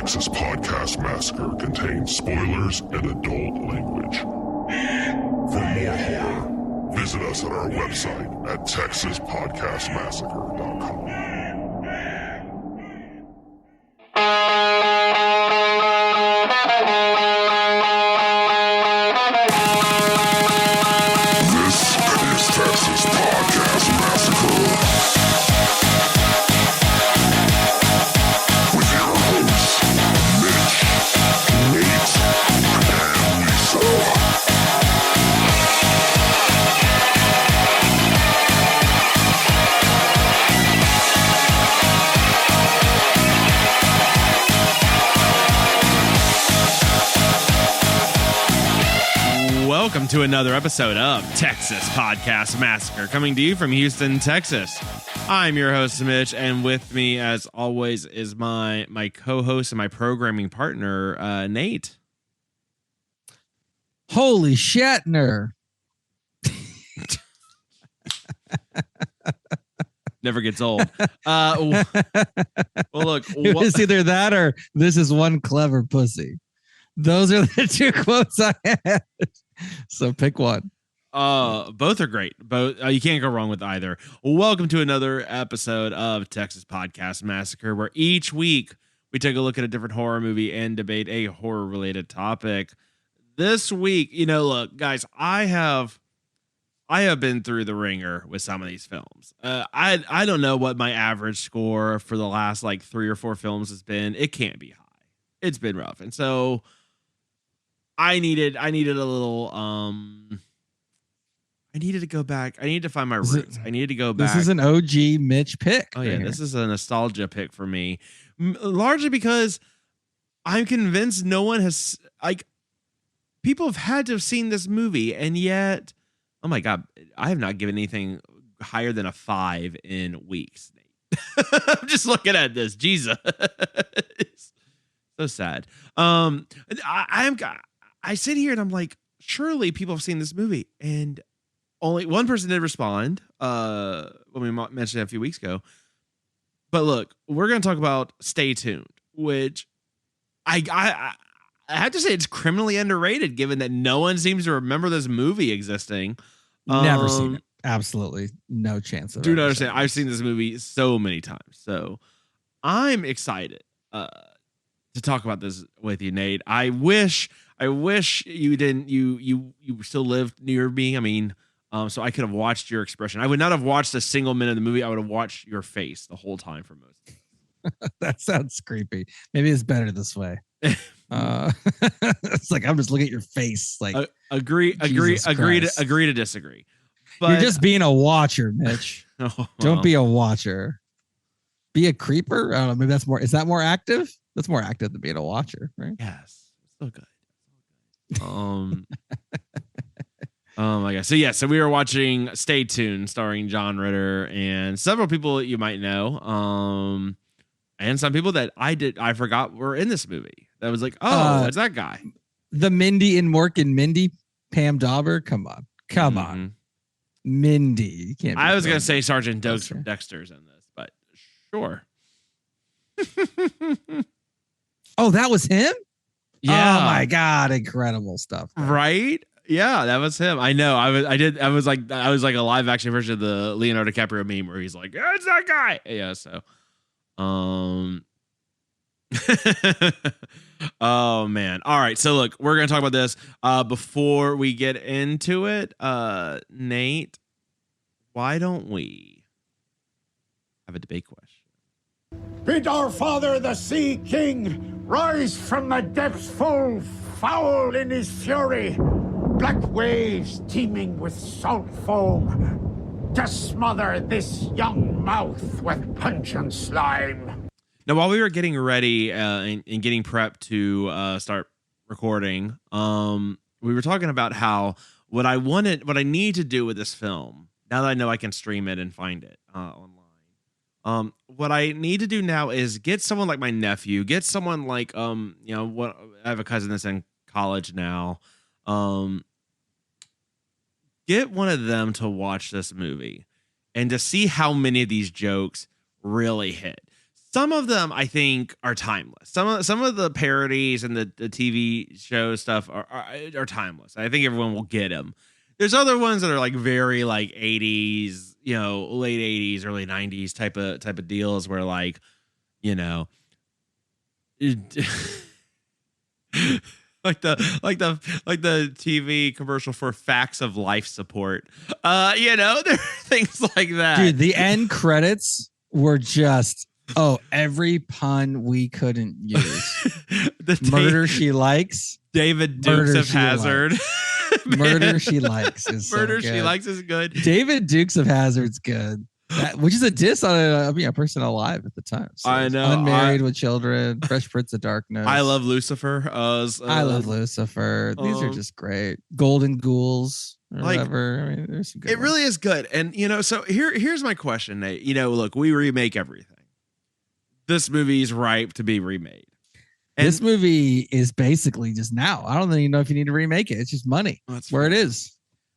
Texas Podcast Massacre contains spoilers and adult language. For more horror, visit us at our website at texaspodcastmassacre.com. Welcome to another episode of Texas Podcast Massacre, coming to you from Houston, Texas. I'm your host, Mitch, and with me, as always, is my co-host and my programming partner, Nate. Holy Shatner. Never gets old. Well, look. It's either that or this is one clever pussy. Those are the two quotes I had. So pick one. Both are great. Both you can't go wrong with either. Welcome to another episode of Texas Podcast Massacre, where each week we take a look at a different horror movie and debate a horror-related topic. This week, look, guys, I have been through the ringer with some of these films. I don't know what my average score for the last 3 or 4 films has been. It can't be high. It's been rough, and so I needed a little. I needed to go back. I needed to find my roots. I needed to go back. This is an OG Mitch pick. Oh yeah, this is a nostalgia pick for me, largely because I'm convinced no one has people have had to have seen this movie, and yet, oh my god, I have not given anything higher than a 5 in weeks. I'm just looking at this. Jesus, so sad. I sit here and I'm like, surely people have seen this movie, and only one person did respond when we mentioned it a few weeks ago. But look, we're going to talk about Stay Tuned, which I have to say it's criminally underrated, given that no one seems to remember this movie existing. Never seen it. Absolutely no chance of it. Do not understand. I've seen this movie so many times, so I'm excited to talk about this with you, Nate. I wish you didn't. You still lived near me. I mean, so I could have watched your expression. I would not have watched a single minute of the movie. I would have watched your face the whole time for most of it. That sounds creepy. Maybe it's better this way. It's like I'm just looking at your face. Agree to disagree. But you're just being a watcher, Mitch. Oh, Don't be a watcher. Be a creeper. I don't know. Maybe that's more. Is that more active? That's more active than being a watcher, right? Yes. So good. Oh my god. So we were watching Stay Tuned, starring John Ritter and several people that you might know. And some people that I forgot were in this movie. That was like, oh, it's that guy. The Mindy and Mork and Mindy, Pam Dauber. Come on. Mindy. You can't. I was gonna say Sergeant Dokes from Dexter's in this, but sure. Oh, that was him? Yeah. Oh my god, incredible stuff. Right? Yeah, that was him. I know. I was like a live action version of the Leonardo DiCaprio meme where he's like, yeah, it's that guy. Yeah, so oh man. All right. So look, we're gonna talk about this. Before we get into it, Nate, why don't we have a debate question? Bid our father, the Sea King, rise from the depths full foul in his fury. Black waves teeming with salt foam to smother this young mouth with pungent slime. Now, while we were getting ready and getting prepped to start recording, we were talking about how what I need to do with this film, now that I know I can stream it and find it online, what I need to do now is get someone like my nephew, get someone like, I have a cousin that's in college now, get one of them to watch this movie and to see how many of these jokes really hit. some of them I think are timeless. Some of the parodies and the TV show stuff are timeless. I think everyone will get them. There's other ones that are like very like 80s, you know, late 80s, early 90s type of deals where like, you know, like the TV commercial for Facts of Life Support. You know, there are things like that. Dude, the end credits were just every pun we couldn't use. Murder She Likes. David Dukes of Hazzard. Murder She Likes is Murder so good. She Likes is good. David Dukes of Hazzard's good. Which is a diss on a person alive at the time. So I know. Unmarried with children, Fresh Prince of Darkness. I love Lucifer. I love Lucifer. These are just great. Golden Ghouls or like, whatever. I mean, there's some good ones. Really is good. And, you know, so here's my question, Nate. You know, look, we remake everything. This movie is ripe to be remade. And this movie is basically just now. I don't even know if you need to remake it. It's just money. Where it is.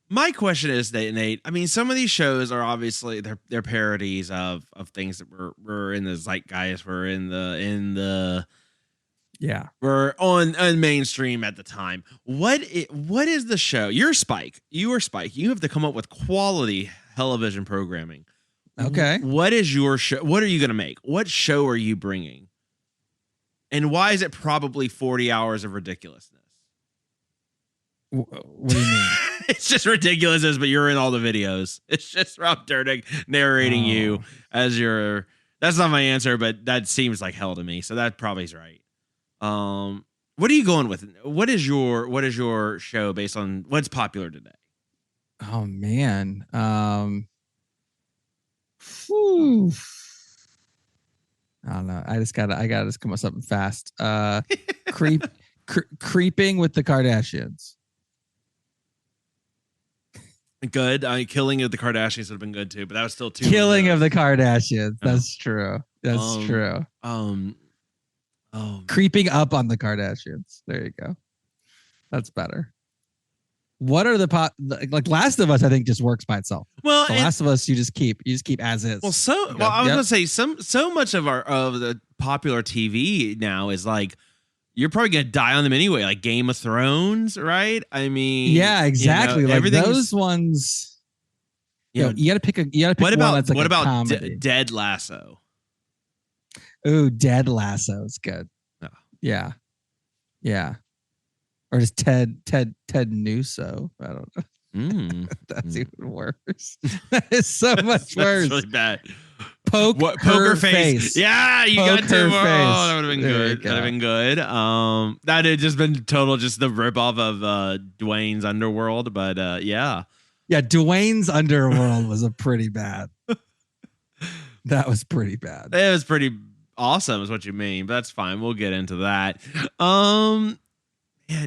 My question is, Nate, I mean, some of these shows are obviously they're parodies of things that were in the zeitgeist, were on mainstream at the time. What is the show? You're Spike. You are Spike. You have to come up with quality television programming. Okay. What is your show? What are you going to make? What show are you bringing? And why is it probably 40 hours of ridiculousness? What do you mean? It's just ridiculous, but you're in all the videos. It's just Rob Dyrdek narrating you as your. That's not my answer, but that seems like hell to me. So that probably is right. What are you going with? What is your show based on what's popular today? Oh man. Whew. I don't know. I gotta just come up with something fast. Creeping with the Kardashians. Good. Killing of the Kardashians would have been good too, but that was still too. Killing of the Kardashians. That's true. That's true. Creeping up on the Kardashians. There you go. That's better. What are the like Last of Us? I think just works by itself. Well, Last of Us, you just keep as is. Well, I was gonna say so much of the popular TV now is like. You're probably gonna die on them anyway, like Game of Thrones, right? I mean, yeah, exactly. You know, like those ones. You gotta pick one that's like comedy. Dead Lasso? Ooh, Dead Lasso is good. Oh. Yeah. Or just Ted Newso. I don't know. That's even worse. That is so much worse. That's really bad. Poker face. Yeah, you got to. Oh, that would have been good. That would have been good. That had just been total, just the ripoff of Dwayne's Underworld, but yeah. Yeah, Dwayne's Underworld was a pretty bad. That was pretty bad. It was pretty awesome, is what you mean. But that's fine. We'll get into that. And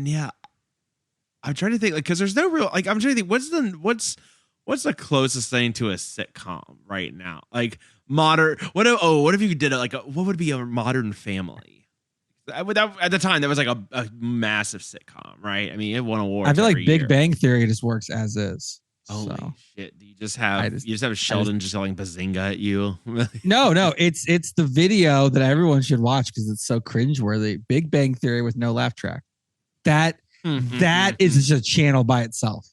yeah, I'm trying to think, like, because there's no real, like, I'm trying to think, what's the closest thing to a sitcom right now? Like modern. What if you did it what would be a Modern Family? At the time, that was like a massive sitcom, right? I mean, it won awards. I feel like Big year. Bang Theory just works as is. Holy shit! Do you just have Sheldon just yelling "bazinga" at you? No, it's the video that everyone should watch because it's so cringeworthy. Big Bang Theory with no laugh track. That is just a channel by itself.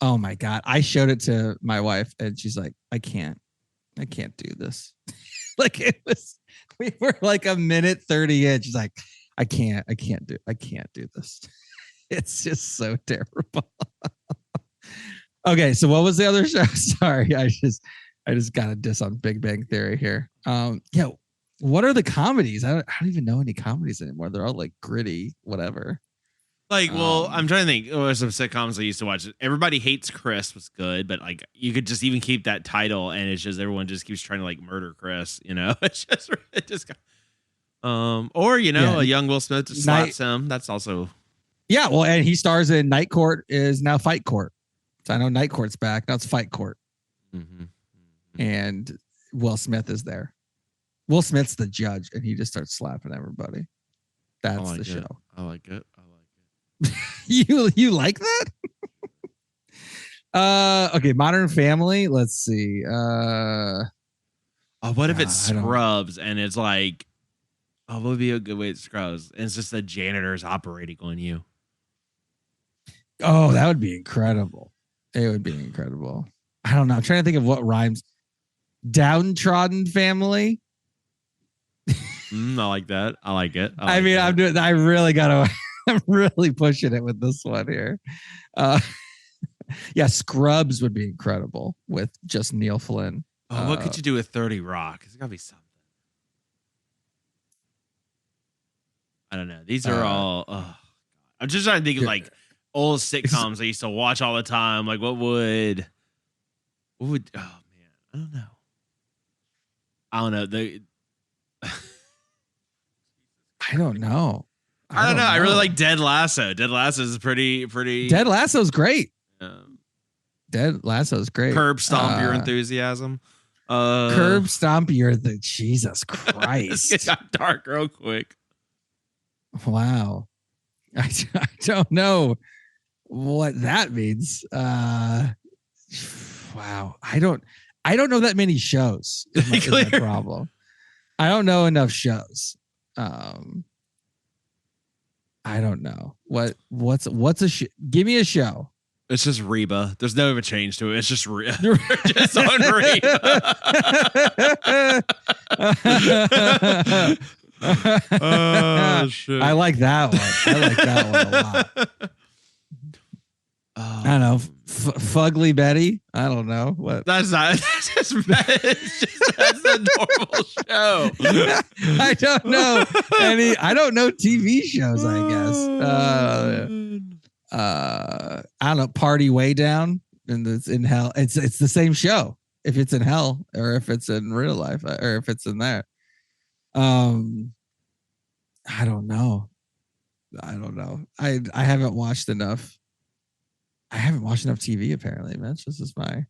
Oh my God. I showed it to my wife and she's like, I can't do this. Like we were like a minute 30 in. She's like, I can't do this. It's just so terrible. Okay. So what was the other show? Sorry. I just got a diss on Big Bang Theory here. What are the comedies? I don't even know any comedies anymore. They're all like gritty, whatever. Like, well, I'm trying to think. Some sitcoms I used to watch. Everybody Hates Chris was good, but like you could just even keep that title, and it's just everyone just keeps trying to like murder Chris. You know, it just. Or a young Will Smith just slaps him. That's also. Yeah, well, and he stars in Night Court is now Fight Court. So I know Night Court's back. Now it's Fight Court. Mm-hmm. And Will Smith is there. Will Smith's the judge, and he just starts slapping everybody. That's the show. I like it. You like that? Okay, Modern Family. Let's see. What if it's Scrubs and it's like, what would be a good way to Scrubs? And it's just the janitors operating on you. Oh, that would be incredible. It would be incredible. I don't know. I'm trying to think of what rhymes. Downtrodden Family. I like that. I like it. I mean, that. I really gotta. I'm really pushing it with this one here. Yeah, Scrubs would be incredible with just Neil Flynn. What could you do with 30 Rock? It's gotta be something. I don't know. These are all. I'm just trying to think of like old sitcoms I used to watch all the time. Like, what would? Oh man, I don't know. I don't know. I really like Dead Lasso. Dead Lasso is pretty. Dead Lasso's great. Dead Lasso's great. Curb Stomp Your Enthusiasm. Curb Stomp Your the Jesus Christ. It got dark real quick. Wow. I don't know what that means. Wow. I don't know that many shows. Is my problem. I don't know enough shows. I don't know. What's a give me a show. It's just Reba. There's no even change to it. It's just just on Reba. Oh shit! I like that one. I like that one a lot. I don't know. Fugly Betty. I don't know what. That's not. That's just. That's a normal show. I don't know any. I don't know TV shows. I guess. I don't know. Party Way Down, and it's in hell. It's the same show. If it's in hell, or if it's in real life, or if it's in there. I don't know. I haven't watched enough. I haven't watched enough TV apparently, Mitch. This is my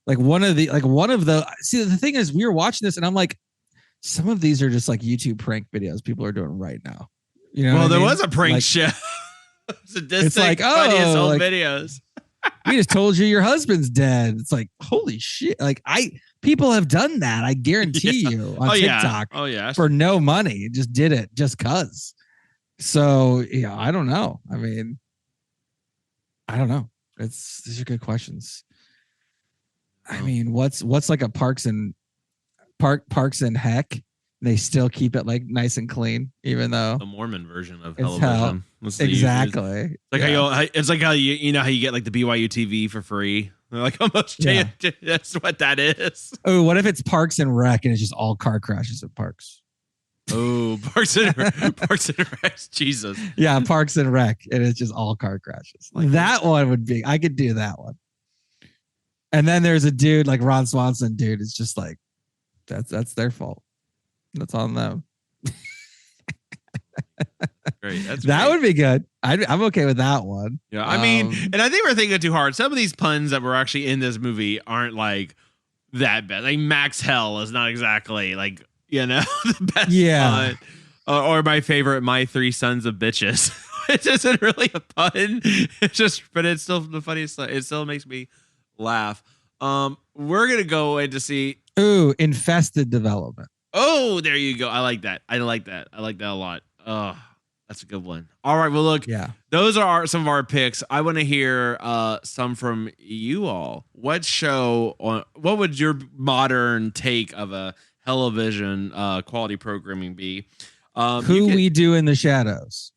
one of the see, the thing is we were watching this and I'm like, some of these are just like YouTube prank videos people are doing right now. You know, well, there was a prank show. It's like, funniest old videos. We just told you your husband's dead. It's like, holy shit. Like people have done that. I guarantee you on TikTok for no money. Just did it just cause. So, yeah, I don't know. I mean, I don't know. These are good questions. I mean, what's like a Parks and Heck? They still keep it like nice and clean, even though the Mormon version of television. Exactly. It's like how you know how you get like the BYU TV for free. They're like almost that's what that is. Oh, what if it's Parks and Rec and it's just all car crashes at parks? Oh, Parks and Rec. Jesus. Yeah, Parks and Rec, and it's just all car crashes. Like that one would be. I could do that one. And then there's a dude like Ron Swanson. Dude, it's just like that's their fault. That's on them. Great. That would be good. I'm okay with that one. Yeah, I mean, and I think we're thinking too hard. Some of these puns that were actually in this movie aren't like that bad. Like Max Hell is not exactly like, you know, the best pun. Or my favorite, My Three Sons of Bitches. It isn't really a pun. It's just, but it's still the funniest. It still makes me laugh. We're gonna go in to see. Ooh, Infested Development. Oh, there you go. I like that. I like that a lot. Oh, that's a good one. All right. Well, look, those are some of our picks. I want to hear some from you all. What would your modern take of a television quality programming be? Who We Do in the Shadows.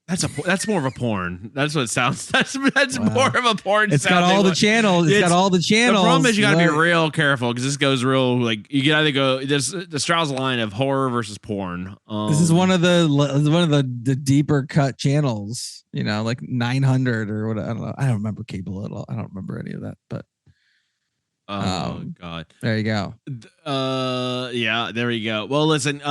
That's more of a porn. That's what it sounds. That's more of a porn. It's got all the channels. It's got all the channels. The problem is you got to be real careful because this goes real. Like you can either go. There's the Strauss line of horror versus porn. This is one of the deeper cut channels. You know, like 900 or what? I don't know. I don't remember cable at all. I don't remember any of that. But God, there you go. Yeah, there you go. Well, listen.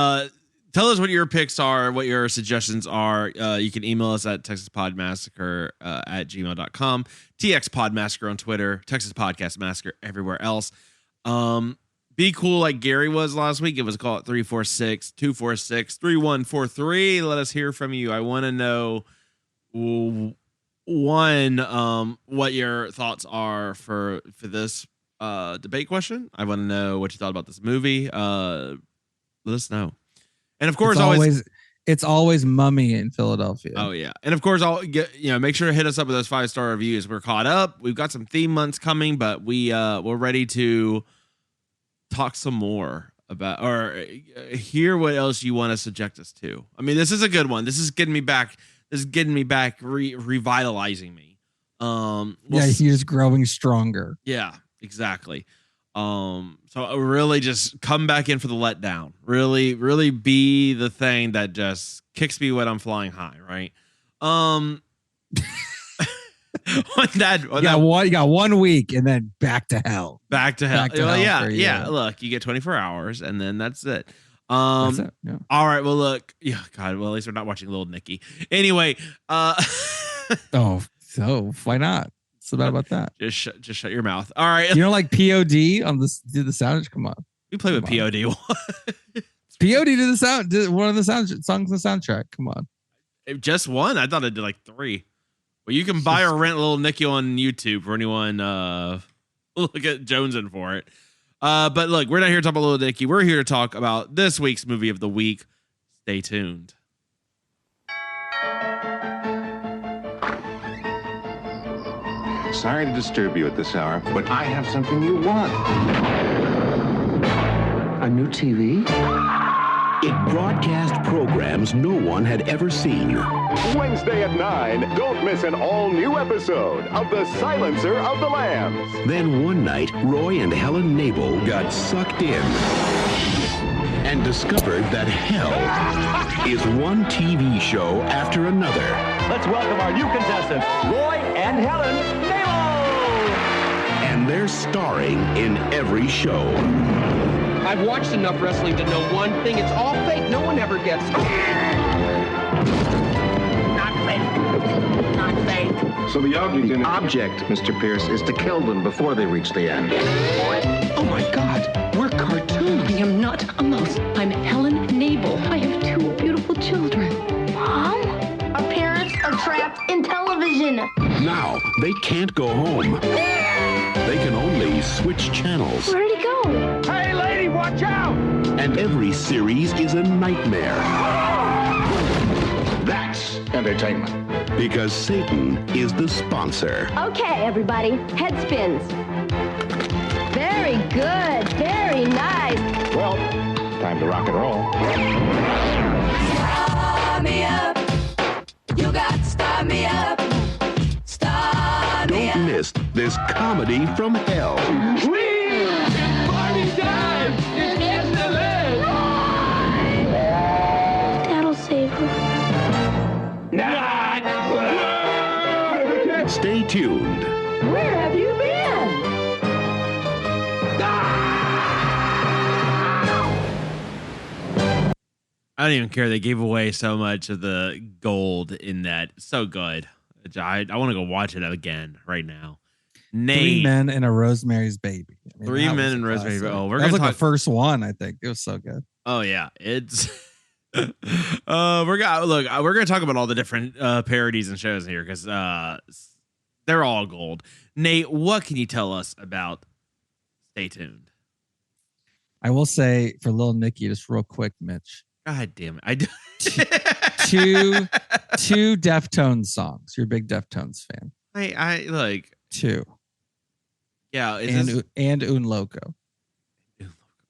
Tell us what your picks are, what your suggestions are. You can email us at TexasPodMassacre at gmail.com, TXPodMassacre on Twitter, Texas Podcast Massacre everywhere else. Be cool like Gary was last week. Give us a call at 346-246-3143. Let us hear from you. I want to know, one, what your thoughts are for this debate question. I want to know what you thought about this movie. Let us know. And of course, it's always Mummy in Philadelphia. Oh yeah, and of course, I'll get make sure to hit us up with those 5-star reviews. We're caught up. We've got some theme months coming, but we're ready to talk some more about or hear what else you want to subject us to. I mean, this is a good one. This is getting me back. Revitalizing me. He's just growing stronger. Yeah, exactly. So really just come back in for the letdown. Really be the thing that just kicks me when I'm flying high, right? You got 1 week and then back to hell. Back to hell. Yeah. Look, you get 24 hours and then that's it. That's it. Yeah. All right. Well, look. Yeah. God. Well, at least we're not watching Little Nicky. Anyway. So why not? What's bad about that? Just shut your mouth. All right. Like POD on this? Did the sound? Come on. We play with POD. POD did one of the songs in the soundtrack. Come on. Just one? I thought it did like 3. Well, you can buy or rent Little Nicky on YouTube for anyone look at jonesing for it. But look, we're not here to talk about Little Nicky. We're here to talk about this week's movie of the week. Stay tuned. Sorry to disturb you at this hour, but I have something you want. A new TV? It broadcast programs no one had ever seen. Wednesday at 9, don't miss an all-new episode of The Silencer of the Lambs. Then one night, Roy and Helen Nabel got sucked in and discovered that hell is one TV show after another. Let's welcome our new contestants, Roy and Helen Nabel. And they're starring in every show. I've watched enough wrestling to know one thing. It's all fake. No one ever gets... Not fake. Not fake. So the object, Mr. Pierce, is to kill them before they reach the end. Oh, my God. We're cartoons. I am not a mouse. I'm Helen Nabel. I have 2 beautiful children. Mom? Our parents are trapped in television. Now, they can't go home. They can only switch channels. Where'd he go? Hey, lady, watch out! And every series is a nightmare. That's entertainment. Because Satan is the sponsor. Okay, everybody, head spins. Very good, very nice. Well, time to rock and roll. Start me up. You got to start me up. Start me up. Don't miss this comedy from hell. It's party time. It's excellent. That'll save her. Stay tuned. Where have you been? I don't even care. They gave away so much of the gold in that. So good. I want to go watch it again right now. Nate, 3 Men and a Rosemary's Baby. I mean, 3 Men and Rosemary's Baby. Oh, that was like the first one, I think. It was so good. Oh yeah, it's. We're gonna talk about all the different parodies and shows here because they're all gold. Nate, what can you tell us about Stay Tuned? I will say for Little Nicky, just real quick, Mitch. God damn it! I do. two Deftones songs. You're a big Deftones fan. I like 2. Yeah, and Un Loco.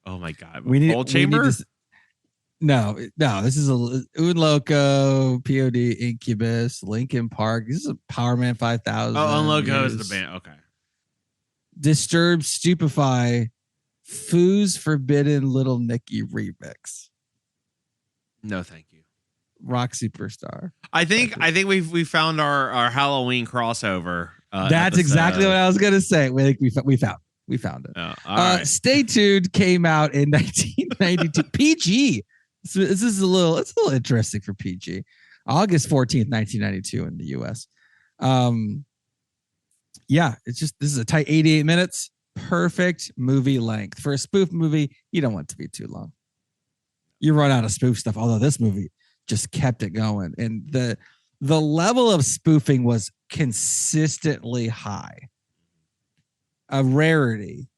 Oh my God! Old Chamber. No. This is Un Loco, POD, Incubus, Linkin Park. This is a Power Man 5000. Oh, Un Loco is the band. Okay. Disturb, Stupefy, Foo's Forbidden Little Nicky remix. No, thank you. Rock Superstar. I think we found our Halloween crossover. That's episode. Exactly what I was gonna say. We found it. Oh, all right. Stay Tuned came out in 1992. PG. So this is a little interesting for PG. August 14th, 1992 in the US. This is a tight 88 minutes. Perfect movie length. For a spoof movie, you don't want it to be too long. You run out of spoof stuff, although this movie just kept it going. And the level of spoofing was consistently high. A rarity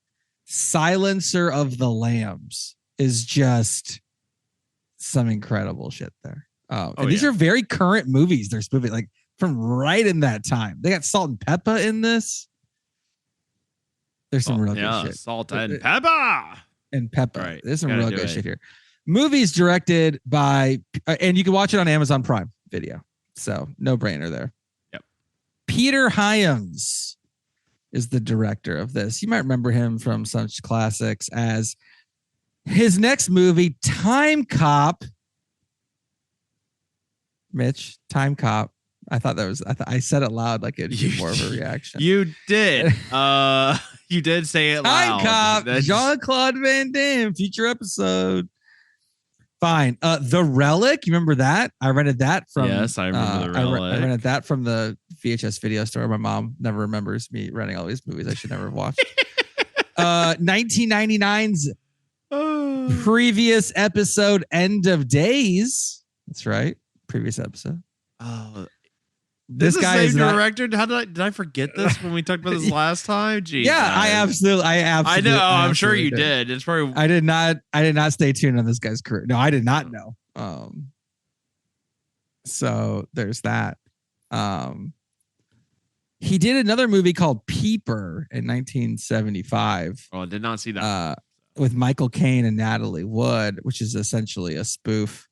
Silencer of the Lambs is just some incredible shit there. And these are very current movies. There's movie like from right in that time. They got Salt and Pepper in this. There's some real good shit. Salt and Pepper. And Pepper. Right. There's some real good shit here. Movies directed by, and you can watch it on Amazon Prime Video. So no brainer there. Yep. Peter Hyams is the director of this. You might remember him from such classics as his next movie, Time Cop. Mitch, Time Cop. I thought that was, I said it loud like it'd be more of a reaction. You did. You did say it loud. Time Cop, Jean-Claude Van Damme, future episode. Fine. The Relic, you remember that? I rented that from. Yes, I remember The Relic. I rented that from the VHS video store. My mom never remembers me renting all these movies I should never have watched. 1999's previous episode, End of Days. That's right. Previous episode. Oh, this guy is director. How did I forget this when we talked about this last time? Jeez, yeah, I absolutely. I know. I'm sure you did. It's probably. I did not stay tuned on this guy's career. No, I did not know. So there's that. He did another movie called Peeper in 1975. Oh, I did not see that. With Michael Caine and Natalie Wood, which is essentially a spoof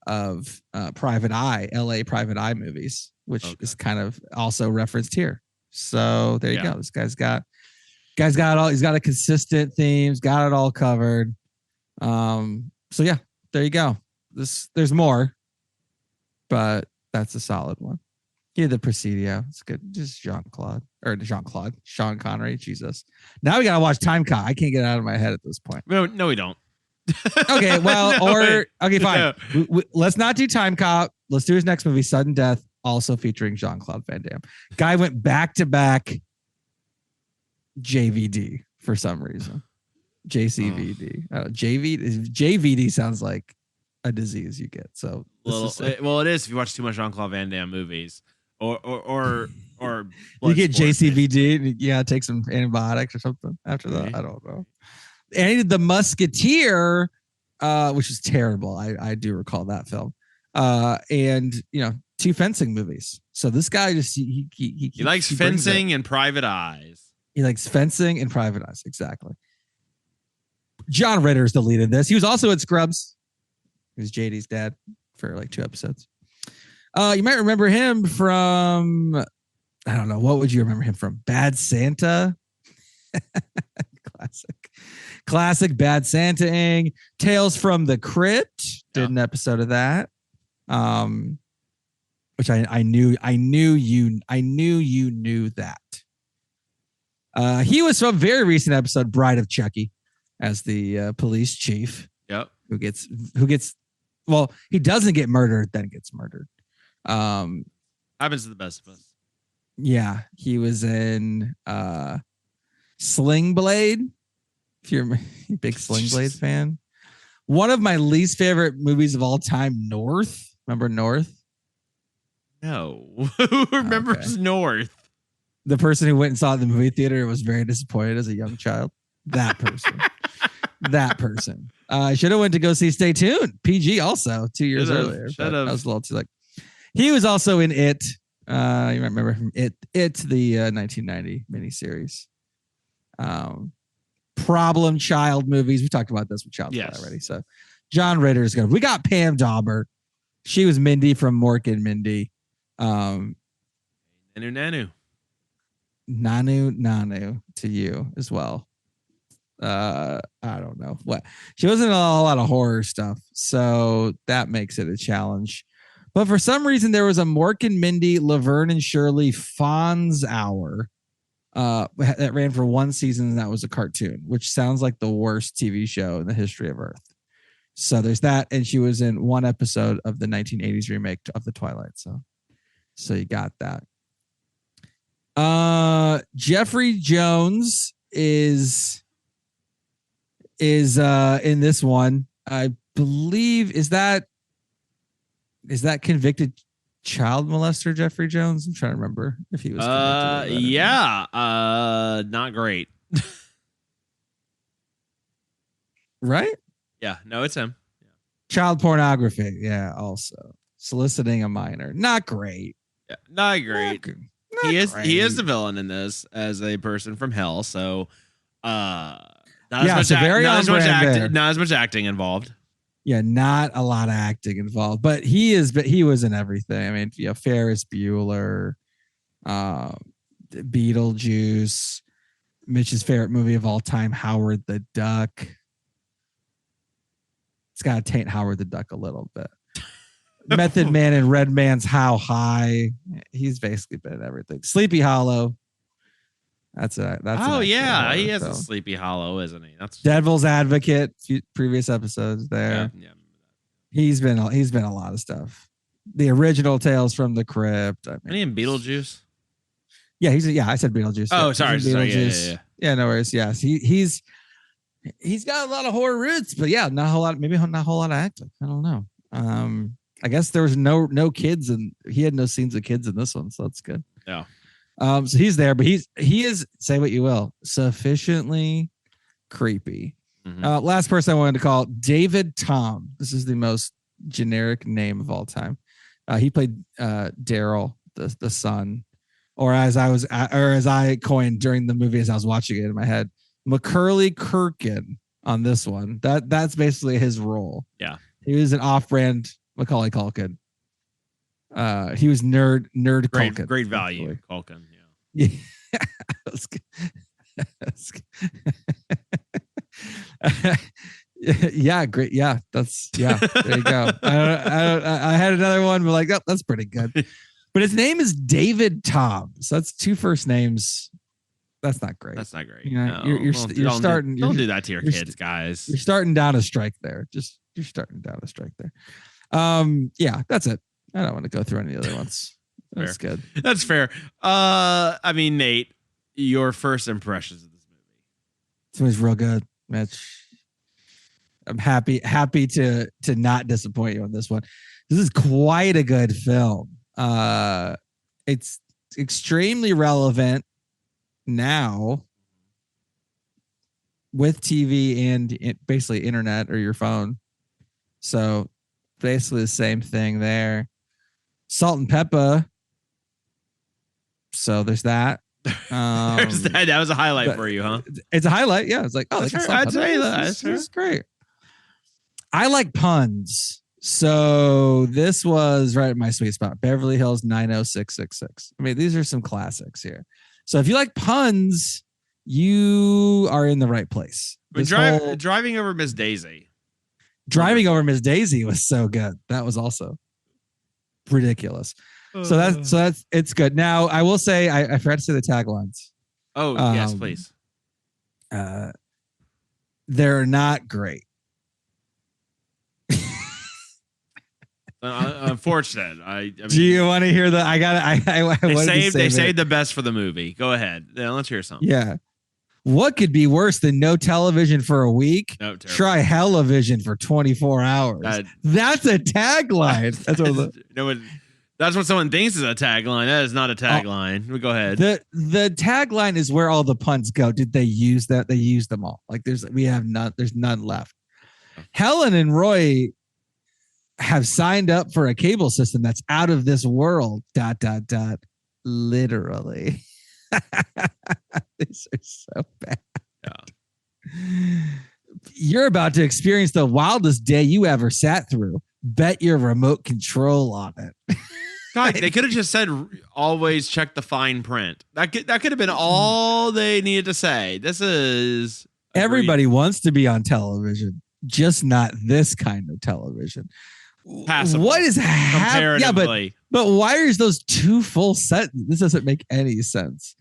of Private Eye, LA Private Eye movies, which is kind of also referenced here. So there you go. This guy's got all, he's got a consistent theme, he's got it all covered. So yeah, there you go. There's more, but that's a solid one. Yeah, the Presidio. It's good. Just Sean Connery. Jesus. Now we gotta watch Time Cop. I can't get it out of my head at this point. No, we don't. Okay, well, fine. No. Let's not do Time Cop. Let's do his next movie, Sudden Death, also featuring Jean-Claude Van Damme. Guy went back to back JVD for some reason. JCVD. JVD sounds like a disease you get. So it is if you watch too much Jean-Claude Van Damme movies. Or you get JCVD and you gotta take some antibiotics or something after that. I don't know. And he did The Musketeer, which is terrible. I do recall that film. And two fencing movies. So this guy just he likes fencing and Private Eyes. He likes fencing and Private Eyes, exactly. John Ritter's the lead in this. He was also in Scrubs. He was JD's dad for like 2 episodes. You might remember him from, I don't know, what would you remember him from? Bad Santa? Classic Bad Santa-ing. Tales from the Crypt. Did an episode of that. Which I knew you knew that. He was from a very recent episode, Bride of Chucky, as the police chief. Yep. Who gets well, he doesn't get murdered, then gets murdered. Happens to the best of us. Yeah, he was in Sling Blade. If you're a big Sling Blade fan. One of my least favorite movies of all time, North. Remember North? No. Who remembers North? The person who went and saw it in the movie theater was very disappointed as a young child. That person. That person. I should have went to go see Stay Tuned. PG also 2 years earlier. I was a little too like. He was also in It. You might remember from It the 1990 miniseries. Problem Child movies. We talked about this with Child Play already. So John Ritter is good. We got Pam Dauber. She was Mindy from Mork and Mindy. Nanu. Nanu to you as well. I don't know what. She wasn't in a lot of horror stuff, so that makes it a challenge. But for some reason, there was a Mork and Mindy, Laverne and Shirley Fonz Hour that ran for 1 season, and that was a cartoon, which sounds like the worst TV show in the history of Earth. So there's that, and she was in 1 episode of the 1980s remake of The Twilight. So you got that. Jeffrey Jones is in this one. I believe is that convicted child molester Jeffrey Jones? I'm trying to remember if he was convicted. Not great. Right? Yeah, no, it's him. Child pornography. Yeah, also. Soliciting a minor. Not great. Yeah, not great. Not He great. is the villain in this as a person from hell. So, not Yeah, so very on brand there. not as much acting involved. Yeah, not a lot of acting involved, but he was in everything. I mean, Ferris Bueller, Beetlejuice, Mitch's favorite movie of all time, Howard the Duck. It's got to taint Howard the Duck a little bit. Method Man and Red Man's How High. He's basically been in everything. Sleepy Hollow. That's he has a Sleepy Hollow, isn't he? That's Devil's Advocate. Previous episodes there. Yeah. He's been a lot of stuff. The original Tales from the Crypt. I mean Beetlejuice. Yeah, I said Beetlejuice. Oh, sorry. Beetlejuice. Yeah, no worries. Yes, he's got a lot of horror roots, but yeah, not a whole lot of acting. I don't know. I guess there was no kids, and he had no scenes of kids in this one, so that's good. Yeah. So he's there, but he is, say what you will, sufficiently creepy. Mm-hmm. Last person I wanted to call, David Tom. This is the most generic name of all time. He played Daryl, the son, or as I coined during the movie as I was watching it in my head, McCurley Kirkin on this one. That's basically his role. Yeah. He was an off-brand Macaulay Culkin. He was nerd Culkin. Great value, Culkin. Yeah. That's good. Yeah, great. Yeah, there you go. I had another one, but like, oh, that's pretty good. But his name is David Tom, so that's two first names. That's not great. That's not great. You know, you're starting. Don't do that to your kids, guys. You're starting down a strike there. You're starting down a strike there. Yeah, that's it. I don't want to go through any other ones. That's good. That's fair. I mean, Nate, your first impressions of this movie? This movie's real good, Mitch. I'm happy to not disappoint you on this one. This is quite a good film. It's extremely relevant now with TV and basically internet or your phone. So basically the same thing there. Salt and pepper. So there's that. There's that. That was a highlight for you, huh? It's a highlight. Yeah. It's like, oh, I'd say that. That's great. I like puns. So this was right at my sweet spot. Beverly Hills 90266. I mean, these are some classics here. So if you like puns, you are in the right place. Driving over Miss Daisy. Driving over Miss Daisy was so good. That was also ridiculous. So that's it's good. Now I will say I forgot to say the taglines. Oh yes, please. They're not great. Unfortunate. I mean, do you want to hear the? They saved the best for the movie. Go ahead. Yeah, let's hear something. Yeah. What could be worse than no television for a week? No, terrible. Try Hell-O-Vision for 24 hours. That's a tagline. That's what someone thinks is a tagline. That is not a tagline. Go ahead. The tagline is where all the puns go. Did they use that? They used them all. Like there's none left. Helen and Roy have signed up for a cable system that's out of this world. ... Literally. These are so bad. Yeah. You're about to experience the wildest day you ever sat through. Bet your remote control on it. God, they could have just said, always check the fine print. That could have been all they needed to say. This is... Everybody wants to be on television, just not this kind of television. Passable. What is happening? Yeah, but why is those two full sentences? This doesn't make any sense.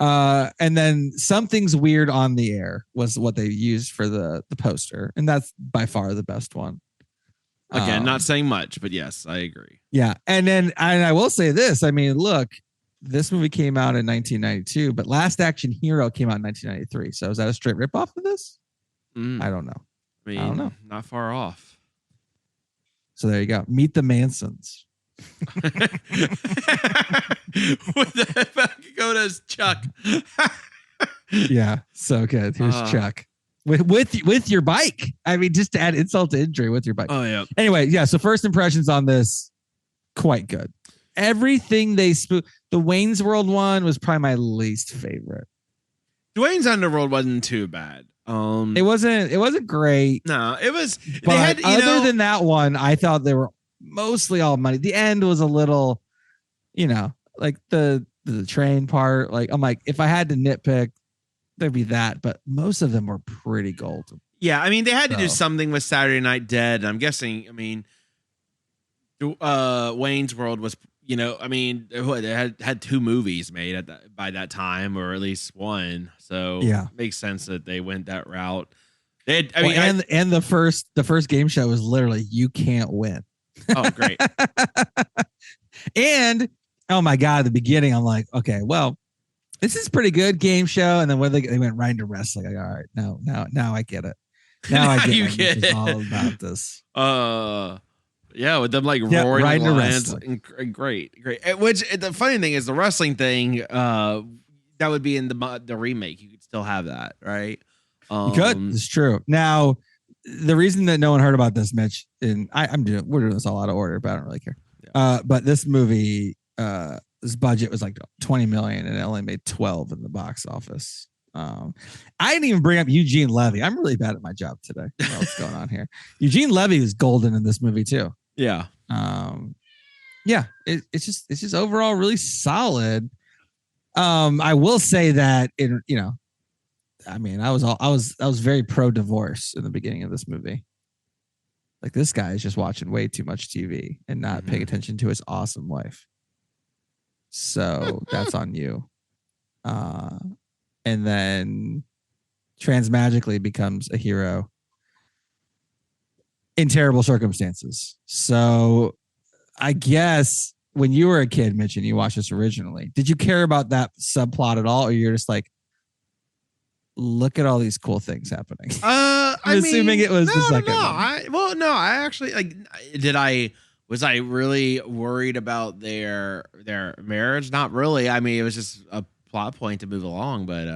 And then Something's Weird on the Air was what they used for the poster. And that's by far the best one. Again, not saying much, but yes, I agree. Yeah. And I will say this. I mean, look, this movie came out in 1992, but Last Action Hero came out in 1993. So is that a straight ripoff of this? I don't know. I don't know. Not far off. So there you go. Meet the Mansons. With the Dakota's Chuck. Yeah, so good. Here's Chuck. with your bike. I mean, just to add insult to injury with your bike. Oh yeah. Anyway, yeah. So first impressions on this, quite good. Everything they the Wayne's World one was probably my least favorite. Dwayne's Underworld wasn't too bad. It wasn't great. No, it was. But They had, other than that one, I thought they were mostly all money. The end was a little, like the train part. Like I'm like, if I had to nitpick, there'd be that. But most of them were pretty golden. Yeah, I mean, they had to do something with Saturday Night Dead. I'm guessing. I mean, Wayne's World was. I mean, they had 2 movies made by that time, or at least one. So yeah, it makes sense that they went that route. And the first game show was literally You Can't Win. Oh, great! And oh my god, at the beginning, I'm like, okay, well, this is pretty good game show. And then when they went right into wrestling, like, all right, now I get it. Now I get it. All about this. Yeah, with them like roaring right lions, and great. Which the funny thing is, the wrestling thing that would be in the remake. You could still have that, right? You could. It's true. Now, the reason that no one heard about this, Mitch, and we're doing this all out of order, but I don't really care. Yeah. But this movie, this budget was like 20 million, and it only made 12 in the box office. I didn't even bring up Eugene Levy. I'm really bad at my job today. I don't know what's going on here. Eugene Levy was golden in this movie too. Yeah. Yeah. It's just overall really solid. I will say that I mean, I was very pro divorce in the beginning of this movie. Like, this guy is just watching way too much TV and not paying attention to his awesome wife. So that's on you. And then transmagically becomes a hero in terrible circumstances. So I guess when you were a kid, Mitch, and you watched this originally, did you care about that subplot at all? Or you're just like, look at all these cool things happening? Assuming it was the second one. I actually was I really worried about their marriage? Not really. I mean, it was just a plot point to move along, but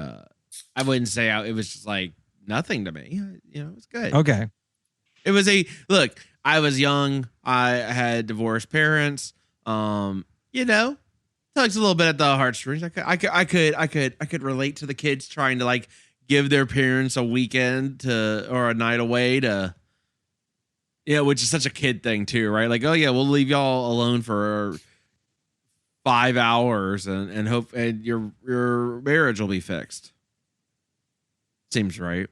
I wouldn't say it was just like nothing to me. It was good. Okay. It was I was young. I had divorced parents. Tugs a little bit at the heartstrings. I could relate to the kids trying to like give their parents a weekend or a night away to, which is such a kid thing too, right? Like, oh yeah, we'll leave y'all alone for 5 hours and hope and your marriage will be fixed. Seems right.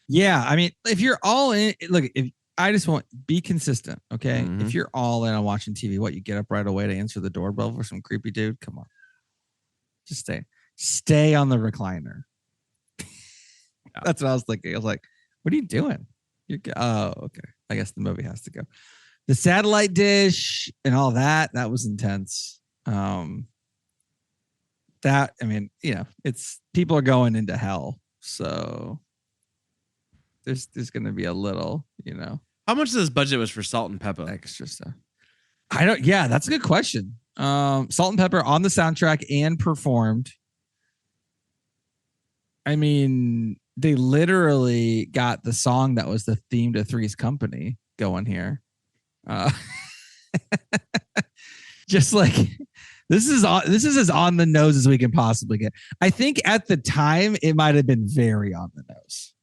Yeah, I mean, if you're all in, look, if I just want be consistent, okay? Mm-hmm. If you're all in on watching TV, what, you get up right away to answer the doorbell for some creepy dude? Come on, just stay on the recliner. That's what I was thinking. I was like, what are you doing? Okay. I guess the movie has to go. The satellite dish and all that was intense. It's people are going into hell, so there's going to be a little, How much of this budget was for salt and pepper? Extra stuff. That's a good question. Salt and Pepper on the soundtrack and performed. I mean, they literally got the song that was the theme to Three's Company going here. Just like this is as on the nose as we can possibly get. I think at the time it might have been very on the nose,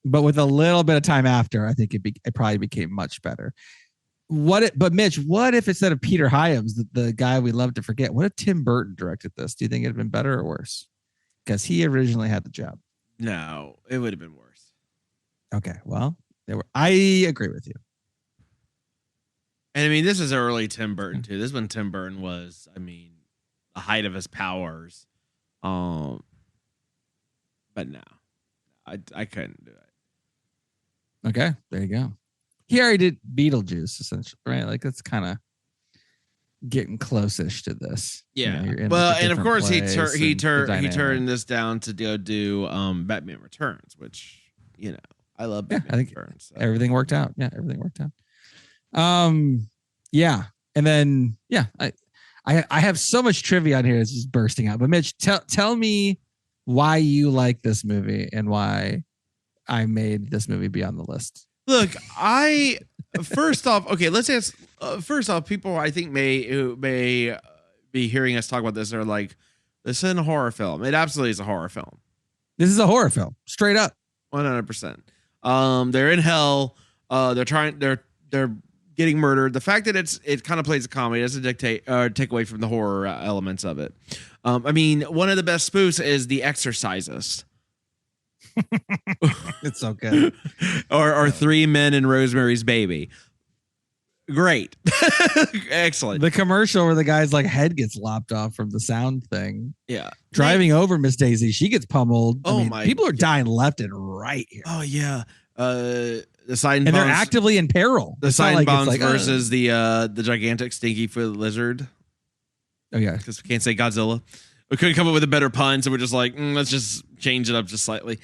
but with a little bit of time after, I think it probably became much better. But Mitch, what if instead of Peter Hyams, the guy we love to forget, what if Tim Burton directed this? Do you think it'd been better or worse? Because he originally had the job. No, it would have been worse. Okay, well, I agree with you. And I mean, this is early Tim Burton too. This is when Tim Burton was, the height of his powers. But no, I couldn't do it. Okay, there you go. He already did Beetlejuice, essentially, right? Like, that's kind of getting close-ish to this. Yeah. Well, and of course he turned this down to go do Batman Returns, which I love Batman Returns. So. Everything worked out. Yeah, everything worked out. Yeah, and then I have so much trivia on here. It's just bursting out. But Mitch, tell me why you like this movie and why I made this movie be on the list. Look, first off, let's ask. First off, people I think may be hearing us talk about this are like, this isn't a horror film. It absolutely is a horror film. This is a horror film, straight up. 100%. They're in hell. They're getting murdered. The fact that it kind of plays a comedy doesn't take away from the horror elements of it. I mean, one of the best spoofs is The Exorcist. It's so good. or Three Men and Rosemary's Baby. Great. Excellent. The commercial where the guy's like head gets lopped off from the sound thing. Yeah. Driving over Miss Daisy, she gets pummeled. Oh my people are dying left and right here. Oh yeah. The sign and they're actively in peril. The sign bombs versus the gigantic stinky foot lizard. Oh yeah. Because we can't say Godzilla. We couldn't come up with a better pun, so we're just like, let's just change it up just slightly.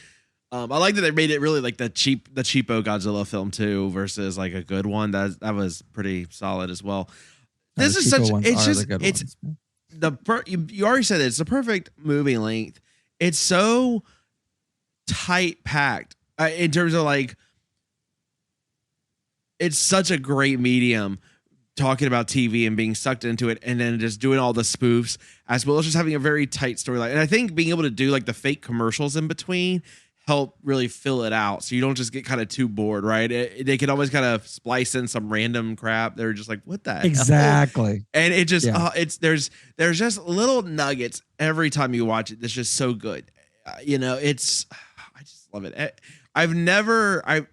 I like that they made it really like the cheapo Godzilla film too, versus like a good one. That was pretty solid as well. This is such. It's just. It's you already said it, it's the perfect movie length. It's so tight packed in terms of like. It's such a great medium. Talking about TV and being sucked into it, and then just doing all the spoofs, as well as just having a very tight storyline. And I think being able to do like the fake commercials in between help really fill it out, so you don't just get kind of too bored, right? They can always kind of splice in some random crap. They're just like, what the hell? Exactly. And it just there's just little nuggets every time you watch it. That's just so good. I just love it.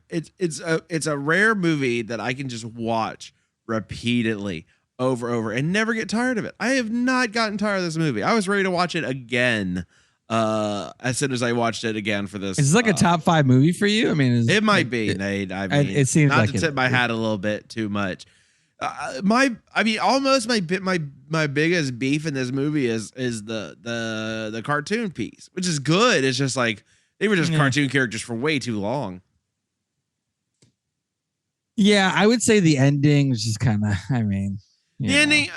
It's a rare movie that I can just watch repeatedly over and never get tired of it. I have not gotten tired of this movie. I was ready to watch it again as soon as I watched it again for this. Is this like a top 5 movie for you? I mean, it might be, Nate. I mean, it seems not like to tip my hat a little bit too much. Almost my biggest beef in this movie is the cartoon piece, which is good. It's just like they were just cartoon characters for way too long. Yeah, I would say the ending was just kind of. I mean, the ending.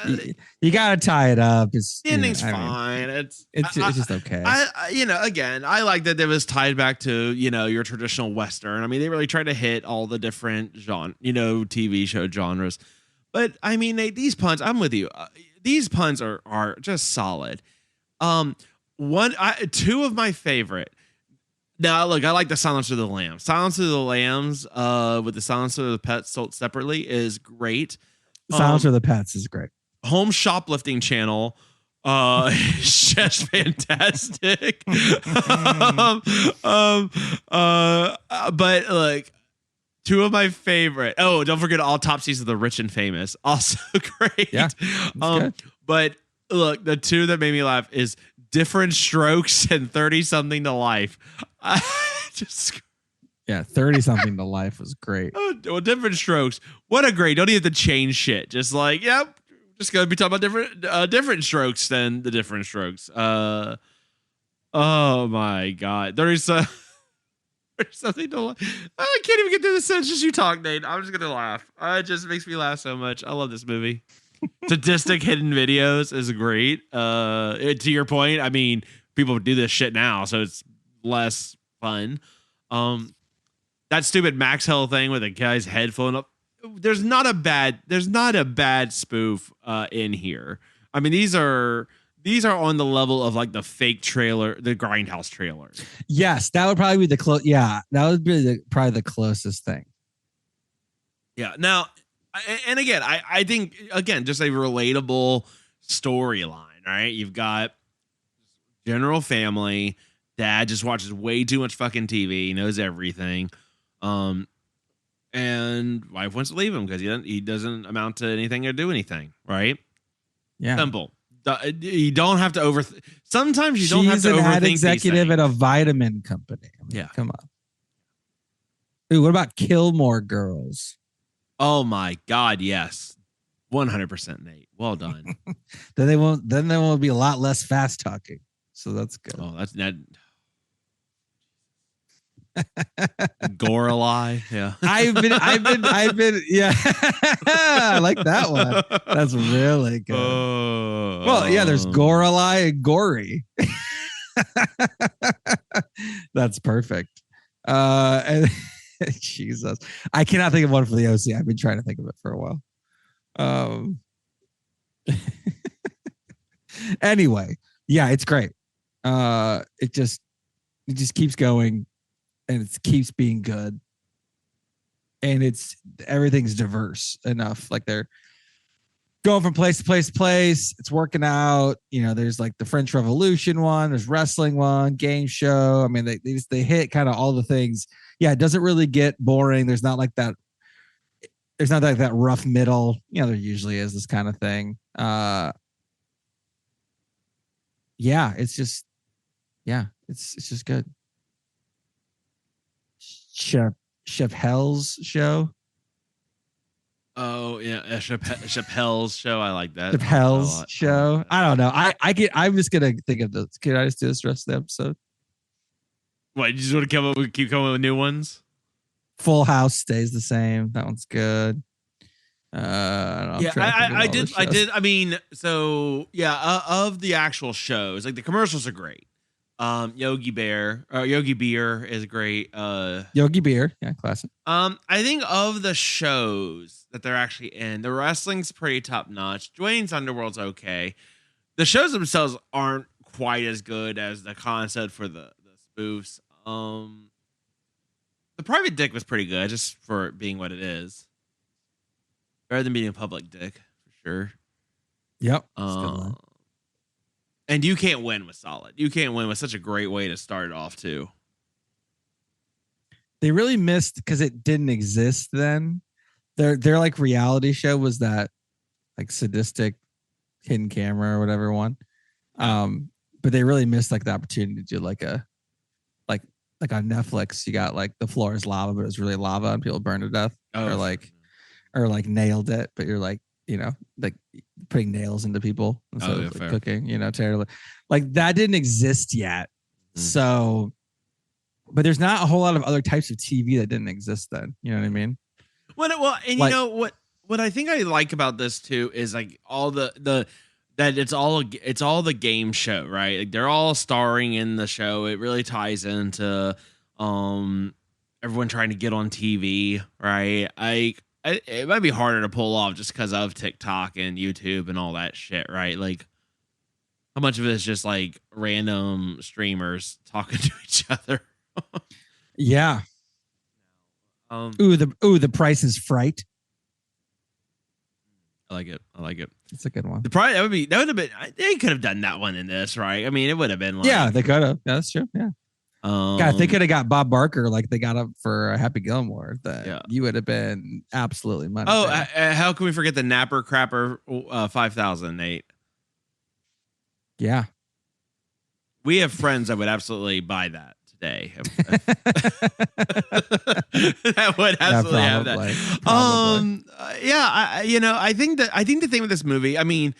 You got to tie it up. The ending's fine. It's just okay. Again, I like that it was tied back to your traditional Western. I mean, they really tried to hit all the different TV show genres. But I mean, Nate, these puns. I'm with you. These puns are just solid. Two of my favorite. Now, look, I like the Silence of the Lambs. Silence of the Lambs with the Silence of the Pets sold separately is great. Silence of the Pets is great. Home Shoplifting Channel is just fantastic. But like two of my favorite. Oh, don't forget Autopsies of the Rich and Famous. Also great. Yeah. But look, the two that made me laugh is Different Strokes and 30-something to Life. 30-something to Life was great. Well, Different Strokes. What a great. Don't even have to change shit. Just like, yep. Just gonna be talking about different strokes than the Different Strokes. Oh my god. There's something to laugh. I can't even get through the sentence as you talk, Nate. I'm just gonna laugh. It just makes me laugh so much. I love this movie. Sadistic hidden videos is great. To your point, I mean, people do this shit now, so it's less fun. That stupid Max Hell thing with a guy's head flown up. There's not a bad spoof in here. I mean, these are on the level of like the fake trailer, the Grindhouse trailer. Yes, that would probably be the Yeah, that would be probably the closest thing. Yeah. Now. And again, I think, just a relatable storyline, right? You've got general family. Dad just watches way too much fucking TV. He knows everything. And wife wants to leave him because he doesn't amount to anything or do anything, right? Yeah. Simple. You don't have to sometimes you don't have to overthink. She's an ad executive at a vitamin company. I mean, come on. Dude, what about Gilmore Girls? Oh my God, yes. 100%, Nate. Well done. Then there won't be a lot less fast talking. So that's good. Oh, that's not Gorelai. Yeah. I've been yeah. I like that one. That's really good. Well, yeah, there's Gorelai and Gory. That's perfect. And Jesus, I cannot think of one for the OC. I've been trying to think of it for a while. Anyway, yeah, it's great. It just keeps going, and it keeps being good, and everything's diverse enough. Like they're going from place to place to place. It's working out. There's like the French Revolution one. There's wrestling one, game show. I mean, they hit kind of all the things. Yeah, it doesn't really get boring. There's not like that. There's not like that rough middle. There usually is this kind of thing. Yeah, it's just good. Chef Hell's show. Oh yeah, Chappelle's show. I like that. Chappelle's show. I don't know. I'm just gonna think of this. Can I just do this rest of the episode? What, you just want to keep coming up with new ones? Full House stays the same. That one's good. I did. I mean, so yeah, of the actual shows, like the commercials are great. Yogi Bear is great. Yogi Bear, yeah, classic. I think of the shows that they're actually in, the wrestling's pretty top notch. Dwayne's Underworld's okay. The shows themselves aren't quite as good as the concept for the spoofs. The Private Dick was pretty good, just for being what it is. Better than being a public dick, for sure. Yep. That's a good one. And You Can't Win was solid. You Can't Win was such a great way to start it off, too. They really missed, because it didn't exist then. Their like reality show was that like sadistic hidden camera or whatever one. But they really missed like the opportunity to do like on Netflix, you got like The Floor is Lava, but it was really lava and people burned to death. Or like Nailed It, but you're like, like putting nails into people instead of like cooking, terribly. Like that didn't exist yet. So, but there's not a whole lot of other types of TV that didn't exist then. You know what I mean? What I think I like about this too is like all that it's all the game show, right? Like they're all starring in the show. It really ties into everyone trying to get on TV, right? It might be harder to pull off just because of TikTok and YouTube and all that shit, right? Like, how much of it is just like random streamers talking to each other? Yeah. The Price is Fright. I like it. It's a good one. That would have been. They could have done that one in this, right? I mean, it would have been like, yeah, they could have. That's true. Yeah. God, they could have got Bob Barker like they got up for Happy Gilmore. You would have been absolutely money. Oh, how can we forget the Napper Crapper 5000, Nate? Yeah, we have friends that would absolutely buy that today. That would absolutely have that. Probably. I think the thing with this movie, I mean,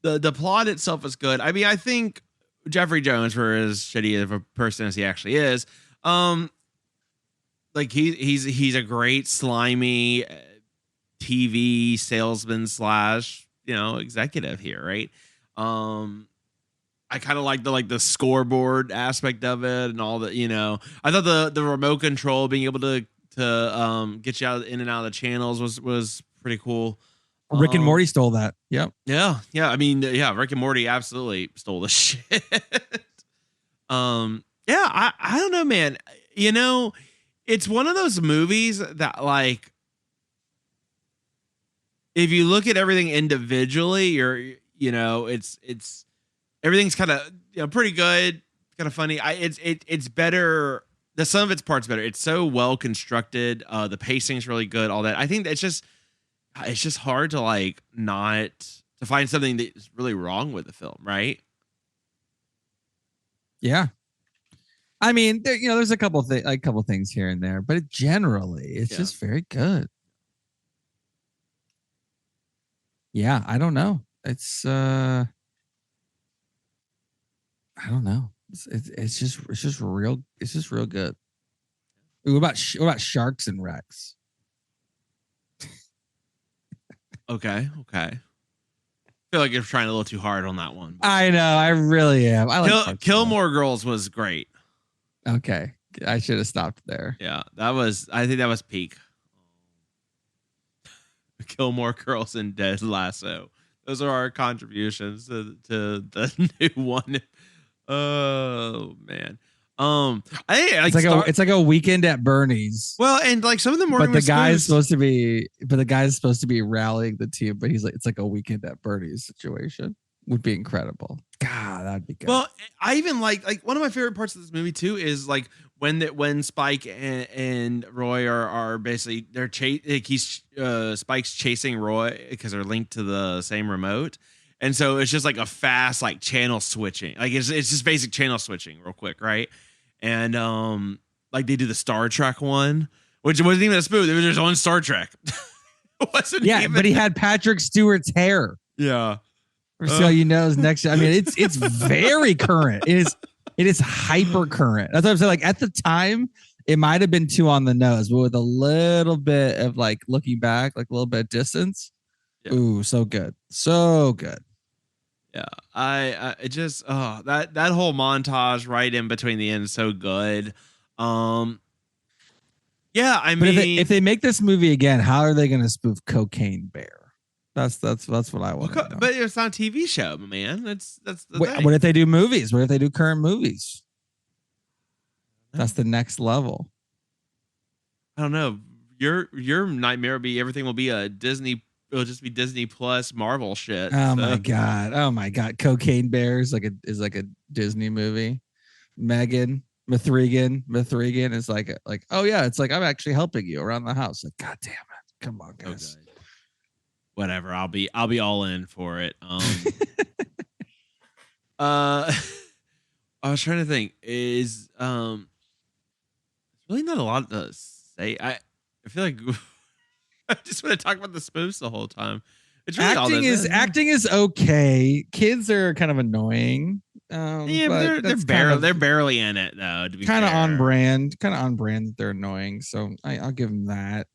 the plot itself is good. I mean, I think Jeffrey Jones, for as shitty of a person as he actually is, like he's a great slimy TV salesman / executive here, right? I kind of like the scoreboard aspect of it and all that. I thought the remote control, being able to get you in and out of the channels was pretty cool. Rick and Morty stole that. Yep. Yeah. I mean, Rick and Morty absolutely stole the shit. I don't know, man. It's one of those movies that, like, if you look at everything individually, it's everything's kind of pretty good, kind of funny. It's better. The sum of its parts better. It's so well constructed. The pacing's really good. All that. I think it's just hard to like not to find something that's really wrong with the film, right? Yeah. I mean, there's a couple things here and there, but generally it's just very good. Yeah, I don't know. It's I don't know. It's just real good. What about Sharks and Rex? Okay. feel like you're trying a little too hard on that one. I know. I really am. I like Gilmore Girls was great. Okay. I should have stopped there. Yeah, I think that was peak. Gilmore Girls and Dead Lasso. Those are our contributions to the new one. Oh man. It's like a weekend at Bernie's. Well, and like some of the morning, but the guy's supposed to be rallying the team, but he's like, it's like a weekend at Bernie's situation. Would be incredible. God, that'd be good. Well, I even like one of my favorite parts of this movie too is like when Spike and Roy are basically Spike's chasing Roy because they're linked to the same remote. And so it's just like a fast like channel switching. Like it's just basic channel switching real quick, right? And like they do the Star Trek one, which wasn't even a spoof. It was just on Star Trek. But he had Patrick Stewart's hair. Yeah. So his next. I mean, it's very current. It is hyper current. That's what I'm saying. Like at the time, it might have been too on the nose, but with a little bit of like looking back, like a little bit of distance. Yeah. Ooh, so good. So good. Yeah, I just that whole montage right in between the end is so good. Yeah, I mean, if they make this movie again, how are they going to spoof Cocaine Bear? That's what I want. But it's not a TV show, man. That's the thing. What if they do movies? What if they do current movies? That's the next level. I don't know. Your nightmare will be everything will be a Disney. It'll just be Disney Plus Marvel shit. Oh my god! Cocaine Bear is like a Disney movie. Megan Mithrigan is like oh yeah, it's like I'm actually helping you around the house. Like god damn it, come on guys. Okay. Whatever, I'll be all in for it. I was trying to think. Is really not a lot to say. I feel like. I just want to talk about the spoofs the whole time. It's really acting is okay. Kids are kind of annoying. But they're barely in it though. To be kind of on brand that they're annoying. So I'll give them that.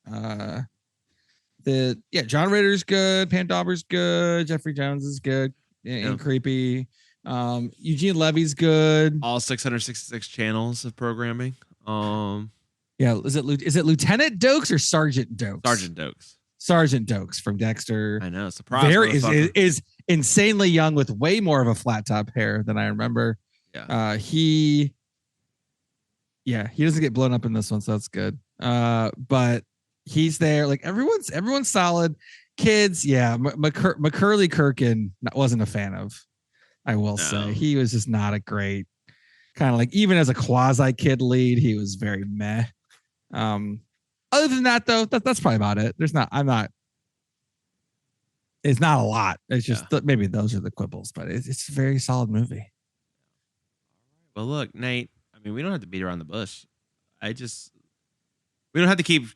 John Ritter's good. Pam Dauber's good. Jeffrey Jones is good and creepy. Eugene Levy's good. All 666 channels of programming. Yeah, is it Lieutenant Dokes or Sergeant Dokes? Sergeant Dokes from Dexter. I know, surprise. Is insanely young with way more of a flat top hair than I remember. Yeah. He doesn't get blown up in this one, so that's good. But he's there. Like everyone's solid. Kids, yeah. Macaulay Culkin wasn't a fan of. I will say he was just not a great kind of like even as a quasi kid lead, he was very meh. Other than that, though, that's probably about it. It's not a lot. It's just maybe those are the quibbles, but it's a very solid movie. Well, look, Nate, I mean, we don't have to beat around the bush. We don't have to keep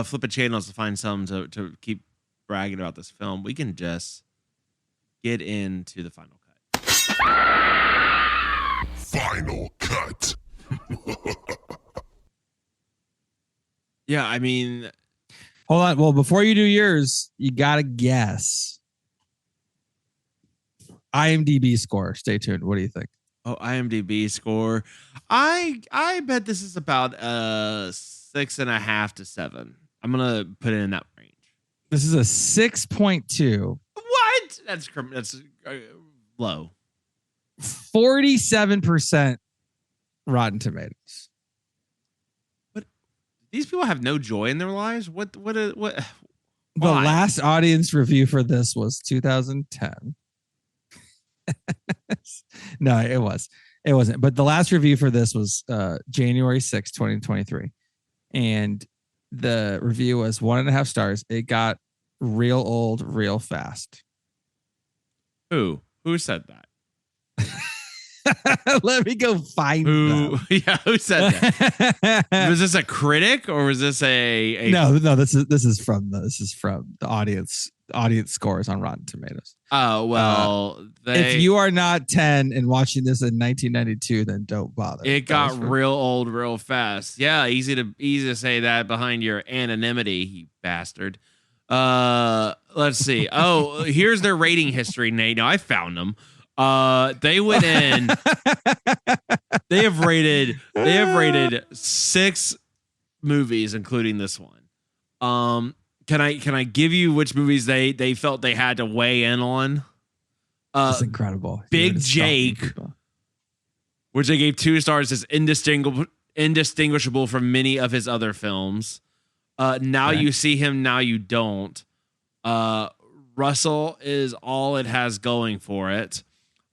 flipping channels to find something to keep bragging about this film. We can just get into the final cut. Final cut. Yeah, I mean, hold on. Well, before you do yours, you gotta guess IMDb score. Stay tuned. What do you think? Oh, IMDb score. I bet this is about 6.5 to 7. I'm gonna put it in that range. This is a 6.2. What? That's low. 47% Rotten Tomatoes. These people have no joy in their lives. What? The last audience review for this was 2010. No, it wasn't. But the last review for this was January 6, 2023. And the review was 1.5 stars. It got real old, real fast. Who said that? Let me go find them. Yeah, who said that? Was this a critic or was this a No, this is from the audience scores on Rotten Tomatoes. Oh, well, if you are not 10 and watching this in 1992, then don't bother. It got real old real fast. Yeah, easy to say that behind your anonymity, you bastard. Let's see. Oh, here's their rating history, Nate. Now I found them. They went in. They have rated 6 movies, including this one. Can I give you which movies they felt they had to weigh in on? That's incredible. Big Jake, which they gave 2 stars, is indistinguishable from many of his other films. Now You See Him, Now You Don't. Russell is all it has going for it.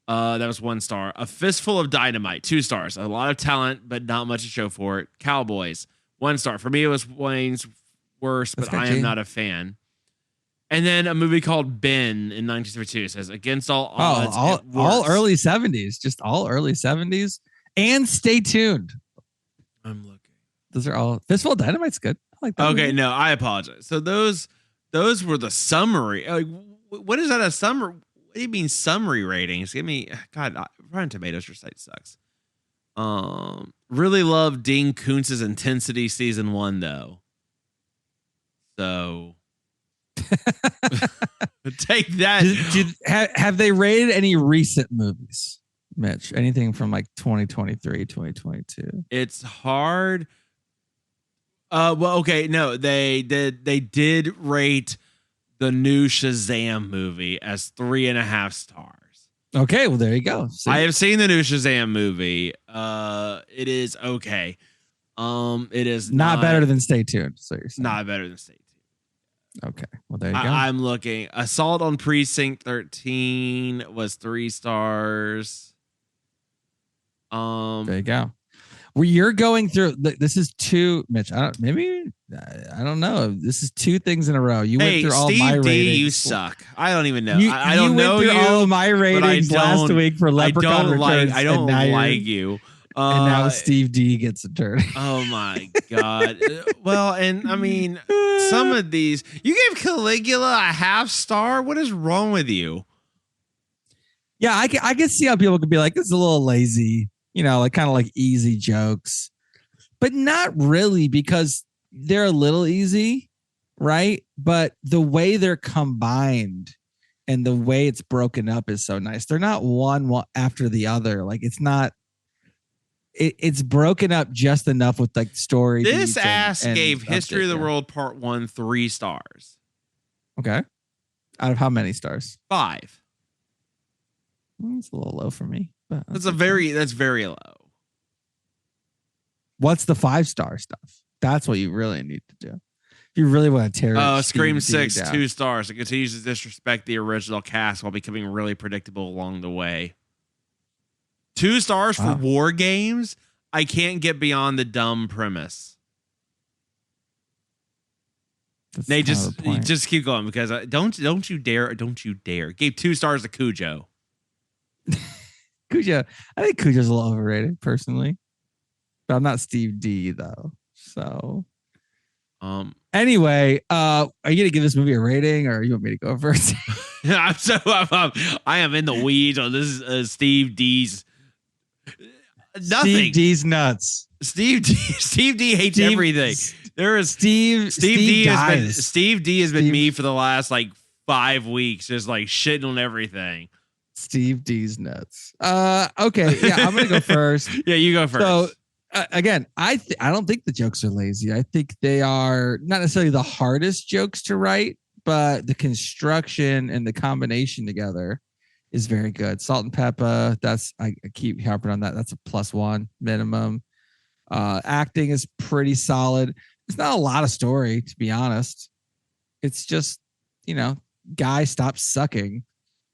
That was 1 star. A Fistful of Dynamite, 2 stars. A lot of talent, but not much to show for it. Cowboys, 1 star. For me, it was Wayne's worst, but I am not a fan. And then a movie called Ben in 1972 says, against all odds, all early 70s, just all early 70s. And Stay Tuned. I'm looking. Those are all. Fistful of Dynamite's good. I like that. Okay, movie. no, I apologize. So those were the summary. Like, what is that a summary? What do you mean summary ratings? Give me, God, Rotten Tomatoes, your site sucks. Really love Dean Koontz's Intensity season 1 though. So take that. Have they rated any recent movies, Mitch? Anything from like 2023, 2022? It's hard. Well, okay, no, they did rate the new Shazam movie as 3.5 stars. Okay, well there you go. See? I have seen the new Shazam movie. It is okay. It is not better than Stay Tuned. So you're saying. Not better than Stay Tuned. Okay, well there you go. I'm looking. Assault on Precinct 13 was 3 stars. There you go. Where you're going through, this is 2, Mitch. I don't know. This is 2 things in a row. You went through all Steve my D, ratings. you suck. I don't even know. I you don't know went through you. all of my ratings last week for Leprechaun Returns. I don't like you. And now Steve D gets a turn. Oh my God. Well, and I mean, some of these, you gave Caligula a 1/2 star. What is wrong with you? Yeah, I can see how people could be like, it's a little lazy, like kind of like easy jokes, but not really, because they're a little easy, right? But the way they're combined and the way it's broken up is so nice. They're not one after the other. Like it's not. It's broken up just enough with like story. This ass gave History of the World Part 1 3 stars. Okay. Out of how many stars? 5. It's a little low for me. But that's very low. What's the 5-star stuff? That's what you really need to do. If you really want to tear Scream 6, 2 stars. It continues to disrespect the original cast while becoming really predictable along the way. 2 stars for War Games. I can't get beyond the dumb premise. Nate, just keep going, because don't you dare. Gave 2 stars to Cujo. Cujo, I think Cujo's a little overrated personally, but I'm not Steve D though. So, anyway, are you gonna give this movie a rating, or you want me to go first? I am in the weeds on this. Is Steve D's. Nothing. Steve D's nuts. Steve D hates everything. There is Steve D has been me for the last like 5 weeks, just like shitting on everything. Steve D's nuts. Okay, yeah, I'm gonna go first. Yeah, you go first. So again, I don't think the jokes are lazy. I think they are not necessarily the hardest jokes to write, but the construction and the combination together is very good. Salt and pepper. I keep harping on that. That's a +1 minimum. Acting is pretty solid. It's not a lot of story, to be honest. It's just, guy stops sucking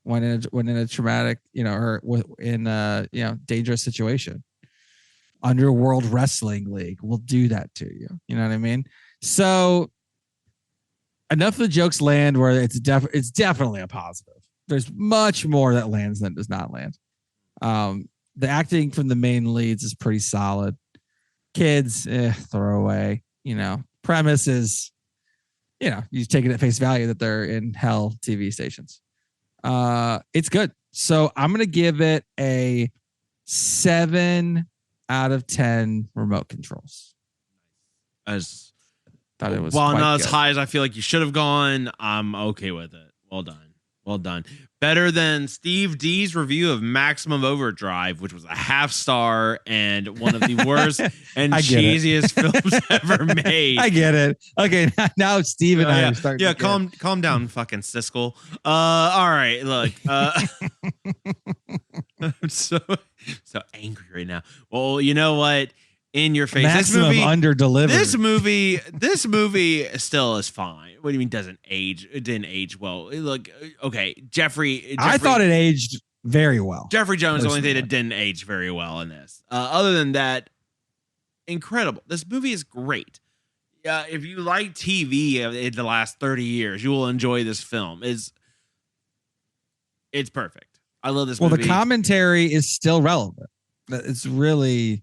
when in a traumatic, or in a dangerous situation. Underworld Wrestling League will do that to you. You know what I mean? So enough of the jokes land where it's definitely a positive. There's much more that lands than does not land. The acting from the main leads is pretty solid. Kids, throwaway. Premise is, you take it at face value that they're in hell TV stations. It's good. So I'm going to give it a 7 out of 10 remote controls. Thought it was while quite not good. as high as I feel like you should have gone. I'm okay with it. Well done. Better than Steve D's review of Maximum Overdrive, which was a 0.5 star and one of the worst and cheesiest films ever made. I get it. Okay, now Steve and I are starting. Yeah, calm down, fucking Siskel. All right, look. I'm so angry right now. Well, you know what? In your face. Maximum under-delivered. This movie still is fine. What do you mean doesn't age? It didn't age well. Look, okay, Jeffrey. I thought it aged very well. Jeffrey Jones, the only thing that didn't age very well in this. Other than that, incredible. This movie is great. If you like TV in the last 30 years, you will enjoy this film. It's perfect. I love this movie. Well, the commentary is still relevant. It's really...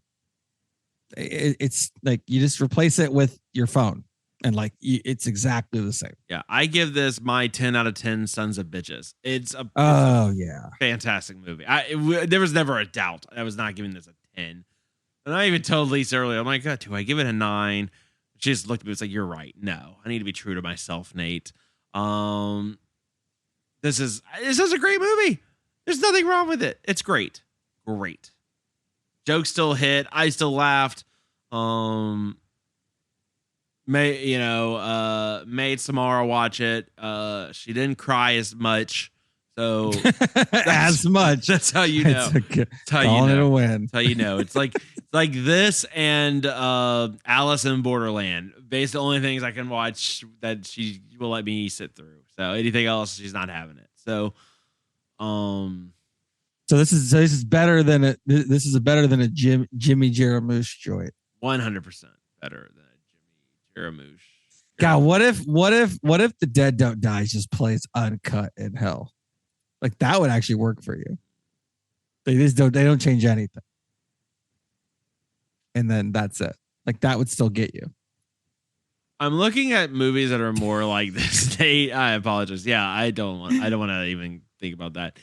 It's like you just replace it with your phone and like it's exactly the same. Yeah, I give this my 10 out of 10 sons of bitches. It's a fantastic movie. There was never a doubt I was not giving this a 10. And I even told Lisa earlier, I'm like, do I give it a 9? She just looked at me and was like, you're right. No, I need to be true to myself, Nate. This is a great movie. There's nothing wrong with it. It's great. Jokes still hit. I still laughed. Made Samara watch it. She didn't cry as much. So as much. That's how you know. That's how you know. It a win. That's how you know. It's like this and Alice in Borderland. Basically, the only things I can watch that she will let me sit through. So anything else, she's not having it. So, So this is better than a Jimmy Jarmusch joint. 100% better than a Jimmy Jarmusch. God, what if The Dead Don't Die just plays uncut in hell? Like that would actually work for you. They don't change anything. And then that's it. Like that would still get you. I'm looking at movies that are more like this. I apologize. Yeah, I don't want to even think about that.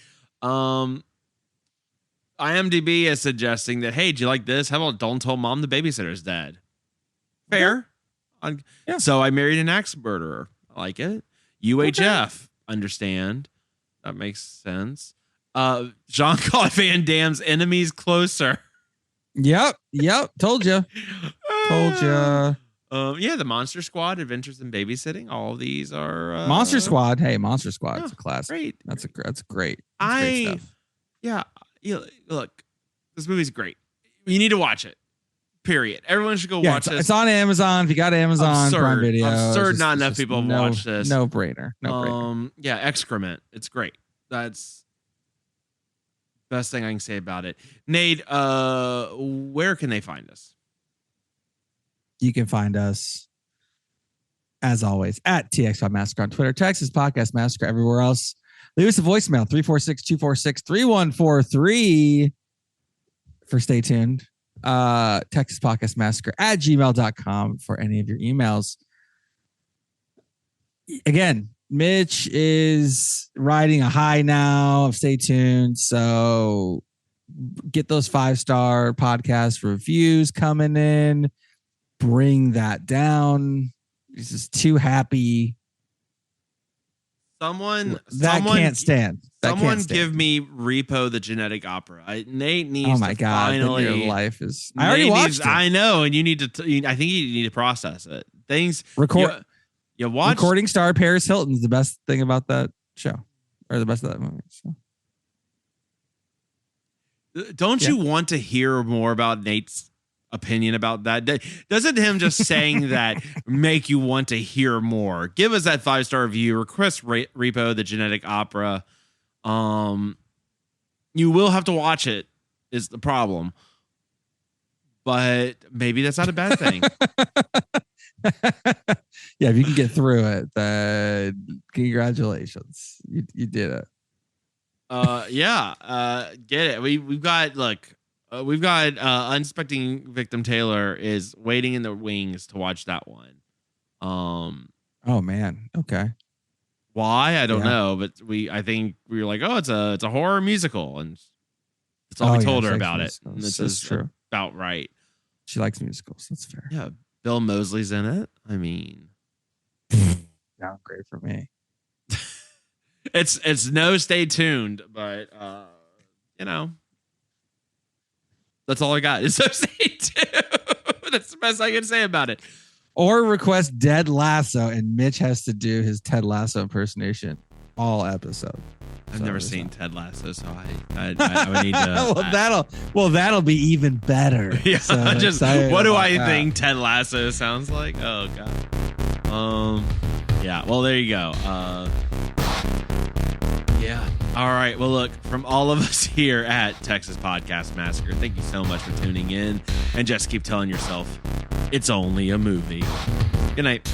IMDb is suggesting that, hey, do you like this? How about Don't Tell Mom the Babysitter's Dead? Fair. Yeah. So I Married an Axe Murderer. I like it. UHF. Understand. That makes sense. Jean-Claude Van Damme's Enemies Closer. Yep. Told you. Yeah, the Monster Squad, Adventures in Babysitting. All of these are Monster Squad. Hey, Monster Squad. It's a classic. Great. That's great. That's great stuff. Yeah. Look, this movie's great. You need to watch it. Period. Everyone should go watch this. It's on Amazon. If you got Amazon Prime Video, not enough people have watched this. No brainer. Yeah, Excrement. It's great. That's the best thing I can say about it. Nate, where can they find us? You can find us, as always, at TX Massacre on Twitter, Texas Podcast Massacre everywhere else. Leave us a voicemail, 346-246-3143 for Stay Tuned. Texas Podcast Massacre at gmail.com for any of your emails. Again, Mitch is riding a high now of Stay Tuned. So get those 5-star podcast reviews coming in. Bring that down. He's just too happy. Someone can't stand. Give me Repo the Genetic Opera. Nate needs. Oh my god! Finally, your life is. I already watched it. I know, and you need to. I think you need to process it. Things record. You watch recording star Paris Hilton is the best thing about that show, or the best of that movie. So. Don't you want to hear more about Nate's opinion about that? Doesn't him just saying that make you want to hear more? Give us that 5-star review. Request Repo the Genetic Opera. You will have to watch it is the problem, but maybe that's not a bad thing. Yeah, if you can get through it, then congratulations, you did it. Get it. We've got Unsuspecting Victim Taylor is waiting in the wings to watch that one. Oh man. Okay. Why? I don't know, but I think we were like, oh, it's a horror musical, and that's all we told her about it. And this is true. About right. She likes musicals. That's fair. Yeah. Bill Moseley's in it. I mean, Not great for me. it's no Stay Tuned, but that's all I got. It's so Stay Tuned. That's the best I can say about it. Or request Dead Lasso, and Mitch has to do his Ted Lasso impersonation all episode. I've never seen Ted Lasso, so I would need to. that'll be even better. Yeah, So what do I that. think Ted Lasso sounds like? Oh god. Yeah. Well, there you go. Yeah. All right. Well, look, from all of us here at Texas Podcast Massacre, thank you so much for tuning in, and just keep telling yourself it's only a movie. Good night.